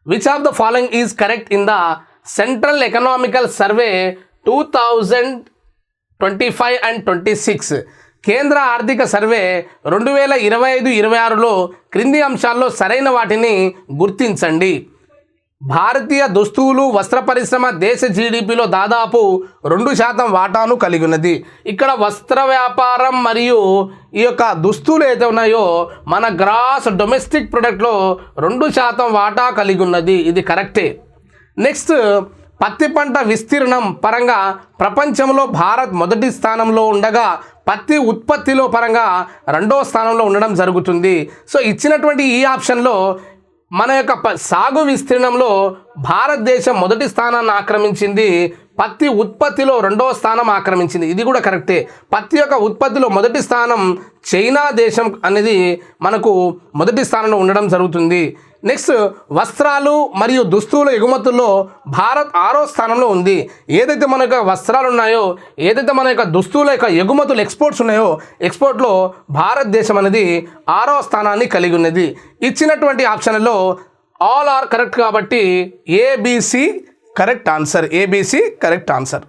Which of the following is correct in the central economical survey 2025 and 26? కేంద్ర ఆర్థిక survey 2025-26లో క్రింది అంశాల్లో సరైన వాటిని గుర్తించండి. భారతీయ దుస్తులు వస్త్ర పరిశ్రమ దేశ జీడిపిలో దాదాపు 2% వాటాను కలిగి ఉన్నది. ఇక్కడ వస్త్ర వ్యాపారం మరియు ఈ యొక్క దుస్తులు ఏదైతే ఉన్నాయో మన గ్రాస్ డొమెస్టిక్ ప్రొడక్ట్లో 2% వాటా కలిగి ఉన్నది. ఇది కరెక్టే. నెక్స్ట్, పత్తి పంట విస్తీర్ణం పరంగా ప్రపంచంలో భారత్ మొదటి స్థానంలో ఉండగా పత్తి ఉత్పత్తిలో పరంగా 2వ స్థానంలో ఉండడం జరుగుతుంది. సో ఇచ్చినటువంటి ఈ ఆప్షన్లో మన యొక్క సాగు విస్తీర్ణంలో భారతదేశం మొదటి స్థానాన్ని ఆక్రమించింది, పత్తి ఉత్పత్తిలో 2వ స్థానం ఆక్రమించింది. ఇది కూడా కరెక్టే. పత్తి యొక్క ఉత్పత్తిలో మొదటి స్థానం చైనా దేశం అనేది మనకు మొదటి స్థానంలో ఉండడం జరుగుతుంది. నెక్స్ట్, వస్త్రాలు మరియు దుస్తుల ఎగుమతుల్లో భారత్ 6వ స్థానంలో ఉంది. ఏదైతే మన యొక్క వస్త్రాలు ఉన్నాయో, ఏదైతే మన యొక్క దుస్తుల యొక్క ఎగుమతులు ఎక్స్పోర్ట్స్ ఉన్నాయో, ఎక్స్పోర్ట్లో భారతదేశం అనేది 6వ స్థానాన్ని కలిగి ఉన్నది. ఇచ్చినటువంటి ఆప్షన్లలో ఆల్ ఆర్ కరెక్ట్ కాబట్టి ABC correct answer. ABC correct answer.